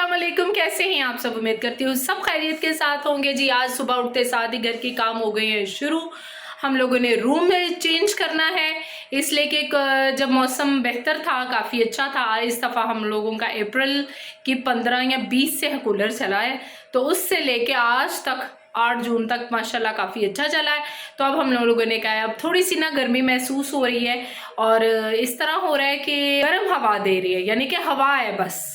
अस्सलाम वालेकुम, कैसे हैं आप सब। उम्मीद करती हूँ सब खैरियत के साथ होंगे जी। आज सुबह उठते साथ ही घर के काम हो गए हैं शुरू। हम लोगों ने रूम में चेंज करना है, इसलिए कि जब मौसम बेहतर था, काफ़ी अच्छा था, इस दफ़ा हम लोगों का अप्रैल की 15 या 20 से कूलर चला है, तो उससे लेके आज तक 8 जून तक माशाल्लाह काफ़ी अच्छा चला है। तो अब हम लोगों ने कहा अब थोड़ी सी ना गर्मी महसूस हो रही है और इस तरह हो रहा है कि गर्म हवा दे रही है, यानी कि हवा है बस,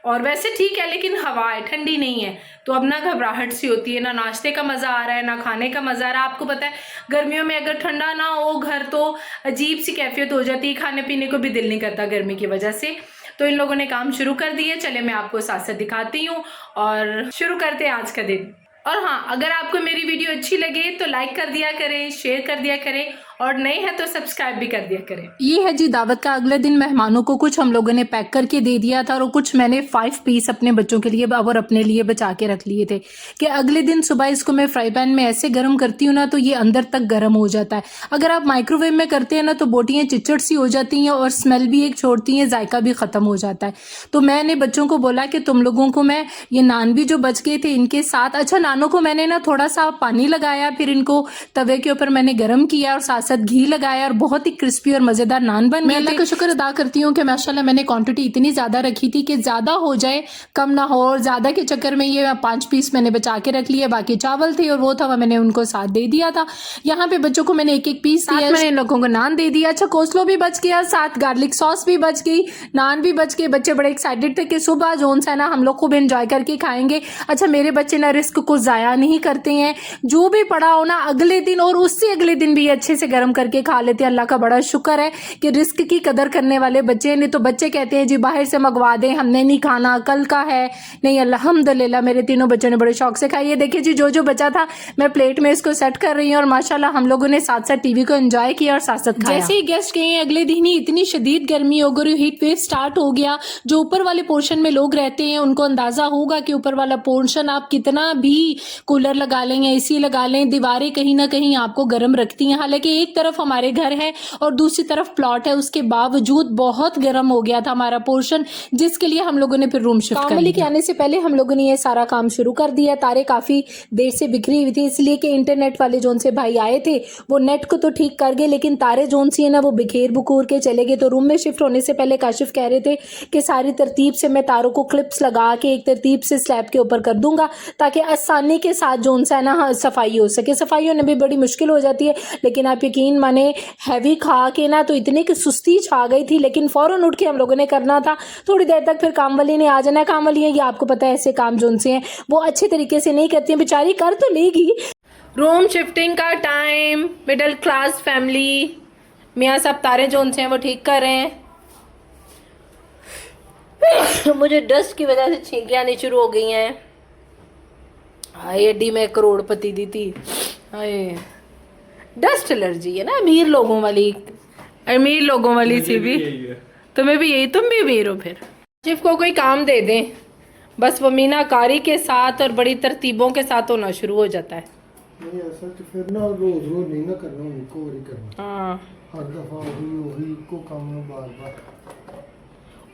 और वैसे ठीक है लेकिन हवा है, ठंडी नहीं है। तो अब ना घबराहट सी होती है, ना नाश्ते का मज़ा आ रहा है ना खाने का मज़ा आ रहा है। आपको पता है गर्मियों में अगर ठंडा ना हो घर तो अजीब सी कैफियत हो जाती है, खाने पीने को भी दिल नहीं करता गर्मी की वजह से। तो इन लोगों ने काम शुरू कर दिया, चले मैं आपको साथ साथ दिखाती हूँ और शुरू करते हैं आज का दिन। और हाँ, अगर आपको मेरी वीडियो अच्छी लगे तो लाइक कर दिया करें, शेयर कर दिया करें, और नए हैं तो सब्सक्राइब भी कर दिया करें। ये है जी दावत का अगले दिन मेहमानों को कुछ हम लोगों ने पैक करके दे दिया था, और कुछ मैंने 5 पीस अपने बच्चों के लिए और अपने लिए बचा के रख लिए थे कि अगले दिन सुबह इसको मैं फ्राई पैन में ऐसे गर्म करती हूँ ना तो ये अंदर तक गर्म हो जाता है। अगर आप माइक्रोवेव में करते हैं ना तो बोटियाँ चिचड़ सी हो जाती हैं और स्मेल भी एक छोड़ती हैं, जायका भी ख़त्म हो जाता है। तो मैंने बच्चों को बोला कि तुम लोगों को मैं ये नान भी जो बच गए थे इनके साथ, अच्छा नानों को मैंने ना थोड़ा सा पानी लगाया, फिर इनको तवे के ऊपर मैंने गर्म किया और साथ साथ घी लगाया और बहुत ही क्रिस्पी और मज़ेदार नान बन गए। मैं अल्लाह का शुक्र अदा करती हूँ कि माशाल्लाह मैंने क्वांटिटी इतनी ज़्यादा रखी थी कि ज़्यादा हो जाए कम ना हो, और ज़्यादा के चक्कर में ये 5 पीस मैंने बचा के रख लिए। बाकी चावल थे और वो था मैंने उनको साथ दे दिया था। यहाँ पे बच्चों को मैंने एक एक पीस दिया, मैंने इन लोगों को नान दे दिया। अच्छा कोस्लो भी बच गया, साथ गार्लिक सॉस भी बच गई, नान भी बच गए। बच्चे बड़े एक्साइटेड थे कि सुबह जोन सा ना हम लोग खूब एंजॉय करके खाएंगे। अच्छा मेरे बच्चे ना रिस्क को ज़ाया नहीं करते हैं, जो भी पड़ा हो ना अगले दिन और उससे अगले दिन भी अच्छे से गर्म करके खा लेते हैं। अल्लाह का बड़ा शुक्र है कि रिस्क की कदर करने वाले बच्चे। नहीं तो बच्चे कहते हैं जी बाहर से मंगवा दें, हमने नहीं खाना, कल का है। नहीं अल्हम्दुलिल्लाह मेरे तीनों बच्चों ने बड़े शौक से खाई। ये देखिए जी जो जो बचा था मैं प्लेट में इसको सेट कर रही हूँ, और माशाल्लाह हम लोगों ने साथ साथ टीवी को एंजॉय किया और साथ साथ खाया। जैसे ही गेस्ट गए अगले दिन ही इतनी शदीद गर्मी हो गई, हीट वेव स्टार्ट हो गया। जो ऊपर वाले पोर्शन में लोग रहते हैं उनको अंदाजा होगा कि ऊपर वाला पोर्शन आप कितना भी कूलर लगा लें या एसी लगा लें, दीवारें कहीं ना कहीं आपको गर्म रखती हैं। हालांकि एक तरफ हमारे घर है और दूसरी तरफ प्लॉट है, उसके बावजूद बहुत गर्म हो गया था हमारा पोर्शन, जिसके लिए हम लोगों ने फिर रूम शिफ्ट कर लिया। के आने से पहले हम लोगों ने ये सारा काम शुरू कर दिया। तारे काफ़ी देर से बिखरी हुई थी, इसलिए कि इंटरनेट वाले जोन से भाई आए थे वो नेट को तो ठीक कर गए, लेकिन तारे जोन सी है ना वो बिखेर बुकूर के चले गए। तो रूम में शिफ्ट होने से पहले काशिफ कह रहे थे कि सारी तरतीब से मैं तारों को क्लिप्स लगा के एक तरतीब से स्लैब के ऊपर कर दूंगा ताकि आसानी के साथ जोन सा है ना सफाई हो सके। सफाई होने में बड़ी मुश्किल हो जाती है, लेकिन आप यकीन माने हैवी खा के ना तो इतनी कि सुस्ती छा गई थी, लेकिन फ़ौरन उठ के हम लोगों ने करना था। थोड़ी देर तक फिर काम वाली ने आ जाना। काम वाली है ये आपको पता है ऐसे काम जो उनसे हैं वो अच्छे तरीके से नहीं करती हैं, बेचारी कर तो लेगी। रूम शिफ्टिंग का टाइम, मिडिल क्लास फैमिली, मियाँ साहब तारे जो उनसे हैं वो ठीक कर रहे हैं। मुझे डस्ट की वजह से छींकें आनी शुरू हो गई हैं। हाय एडी में करोड़पति दी थी, हाय डस्ट एलर्जी है ना अमीर लोगों वाली सी भी। तुम्हें भी यही, तुम भी अमीर हो। फिर शिफ को कोई काम दे दें बस वो मीनाकारी के साथ और बड़ी तरतीबों के साथ होना शुरू हो जाता है। नहीं ऐसा तो फिर ना रोज रोज नहीं ना करना, उनको और ही करना। हाँ हर दफा वही को काम में बार बार।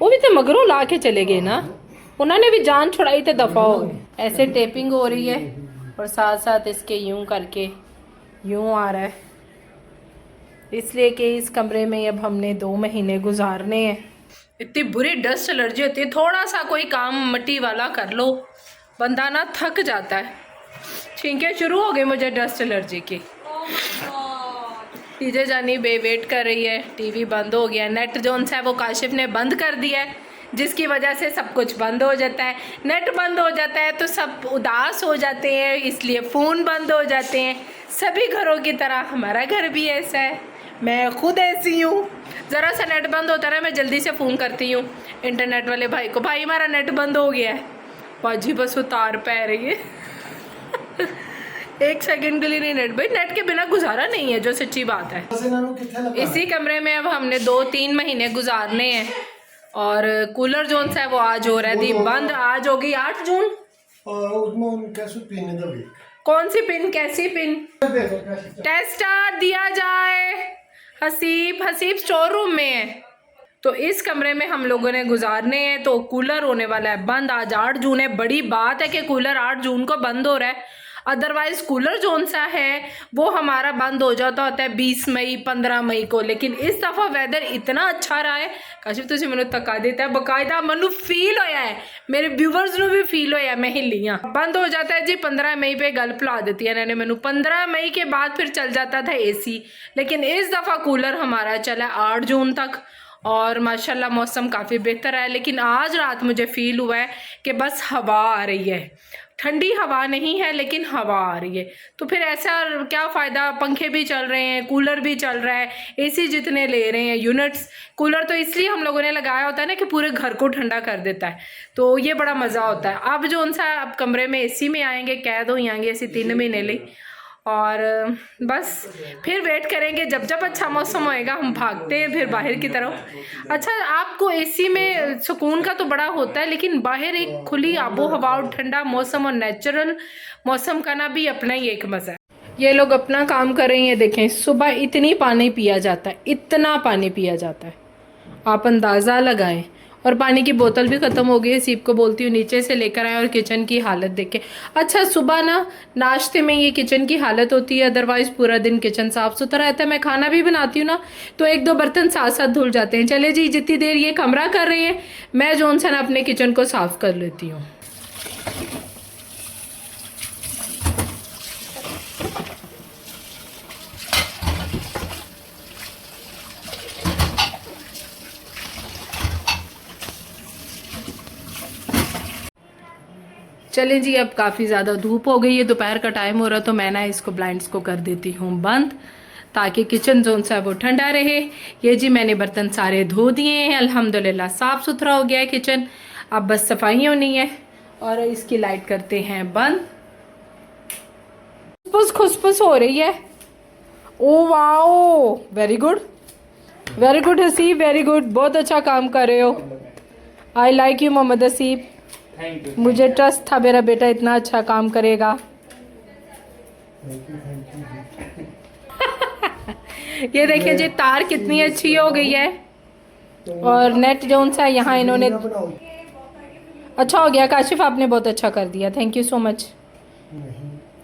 वो भी तो मगरों ला के चले गए ना, उन्होंने भी जान छुड़ाई तो दफा हो गए। ऐसे टेपिंग हो रही है और साथ साथ इसके यूं करके यूं आ रहा है, इसलिए कि इस कमरे में अब हमने 2 महीने गुजारने हैं। इतनी बुरी डस्ट एलर्जी होती है, थोड़ा सा कोई काम मट्टी वाला कर लो बंदा ना थक जाता है। छींकें शुरू हो गई मुझे डस्ट एलर्जी की। टीजे जानी बे वेट कर रही है, टीवी बंद हो गया, नेट जोन सा है वो काशिफ ने बंद कर दिया है, जिसकी वजह से सब कुछ बंद हो जाता है। नेट बंद हो जाता है तो सब उदास हो जाते हैं, इसलिए फ़ोन बंद हो जाते हैं। सभी घरों की तरह हमारा घर भी ऐसा है, मैं खुद ऐसी हूँ। ज़रा सा नेट बंद होता है मैं जल्दी से फ़ोन करती हूँ इंटरनेट वाले भाई को, भाई हमारा नेट बंद हो गया है। बाजी बस उतार पै रही है। एक सेकंड के लिए नहीं नेट, भाई नेट के बिना गुजारा नहीं है, जो सच्ची बात है। इसी कमरे में अब हमने 2-3 महीने गुजारने हैं, और कूलर जोन सा है वो आज हो रहा है दी बंद। आज होगी 8 जून। कौन सी पिन, कैसी पिन? टेस्टर दिया जाए। हसीब स्टोर रूम में है, तो इस कमरे में हम लोगों ने गुजारने हैं। तो कूलर होने वाला है बंद, आज 8 जून है। बड़ी बात है कि कूलर 8 जून को बंद हो रहा है, अदरवाइज कूलर जोन सा है वो हमारा बंद हो जाता होता है 20 मई 15 मई को। लेकिन इस दफ़ा वेदर इतना अच्छा रहा है, काशिफ तुझे मैंने तका देता है बकायदा, मनु फील होया है, मेरे व्यूवर्स ਨੂੰ भी फील होया, मैं हिली हाँ। बंद हो जाता है जी 15 मई पे, गल भुला देती है इन्होंने मैनू। 15 मई के बाद फिर चल जाता था AC, लेकिन इस दफ़ा कूलर हमारा चला 8 जून तक और माशाल्लाह मौसम काफ़ी बेहतर है। लेकिन आज रात मुझे फ़ील हुआ है कि बस हवा आ रही है, ठंडी हवा नहीं है लेकिन हवा आ रही है। तो फिर ऐसा क्या फ़ायदा, पंखे भी चल रहे हैं, कूलर भी चल रहा है, AC जितने ले रहे हैं यूनिट्स। कूलर तो इसलिए हम लोगों ने लगाया होता है ना कि पूरे घर को ठंडा कर देता है, तो ये बड़ा मज़ा होता है। अब जो उनसा अब कमरे में AC में आएंगे, कैद हो आएंगे ऐसे 3 महीने लिए, और बस फिर वेट करेंगे जब जब अच्छा मौसम होएगा हम भागते हैं फिर बाहर की तरफ। अच्छा, आपको AC में सुकून का तो बड़ा होता है, लेकिन बाहर एक खुली आबो हवा और ठंडा मौसम और नेचुरल मौसम का ना भी अपना ही एक मज़ा है। ये लोग अपना काम कर रहे हैं, देखें सुबह इतनी पानी पिया जाता है, इतना पानी पिया जाता है, आप अंदाज़ा लगाएं। और पानी की बोतल भी ख़त्म हो गई है, सीप को बोलती हूँ नीचे से लेकर आए। और किचन की हालत देखें। अच्छा, सुबह ना नाश्ते में ये किचन की हालत होती है, अदरवाइज़ पूरा दिन किचन साफ़ सुथरा रहता है। मैं खाना भी बनाती हूँ ना तो 1-2 बर्तन साथ साथ धुल जाते हैं। चले जी, जितनी देर ये कमरा कर रहे हैं मैं जोन सा अपने किचन को साफ़ कर लेती हूँ। चलें जी, अब काफ़ी ज़्यादा धूप हो गई है, दोपहर का टाइम हो रहा, तो मैं ना इसको ब्लाइंड्स को कर देती हूँ बंद ताकि किचन जोन सा वो ठंडा रहे। ये जी मैंने बर्तन सारे धो दिए हैं, अल्हम्दुलिल्लाह साफ़ सुथरा हो गया है किचन। अब बस सफाई होनी है और इसकी लाइट करते हैं बंद। खुसफुस हो रही है। Oh wow, very good Haseeb, very good, बहुत अच्छा काम कर रहे हो। I like you Mohammad Haseeb, मुझे ट्रस्ट था मेरा बेटा इतना अच्छा काम करेगा। ये देखिए जी तार कितनी अच्छी हो गई है, और नेट जोन सा यहाँ इन्होंने अच्छा हो गया। काशिफ आपने बहुत अच्छा कर दिया, थैंक यू सो मच।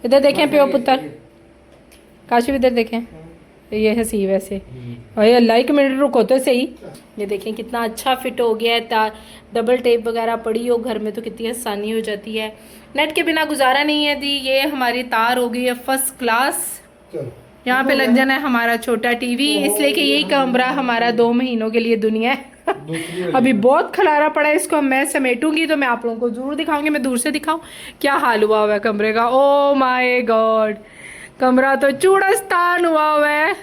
इधर देखें प्यो पुत्र, काशिफ इधर देखें, ये हसीब ऐसे। अरे अल्लाह, 1 मिनट रुको तो सही। ये देखें कितना अच्छा फिट हो गया है, तार डबल टेप वगैरह पड़ी हो घर में तो कितनी आसानी हो जाती है। नेट के बिना गुजारा नहीं है दी। ये हमारी तार हो गई है फर्स्ट क्लास। यहाँ पे लग जाना है हमारा छोटा TV, इसलिए कि यही कमरा हमारा 2 महीनों के लिए दुनिया है। अभी बहुत खलारा पड़ा है, इसको मैं समेटूंगी तो मैं आप लोगों को जरूर दिखाऊंगी। मैं दूर से दिखाऊं क्या हाल हुआ हुआ है कमरे का। ओ माय गॉड, कमरा तो चूड़स्तान हुआ हुआ है।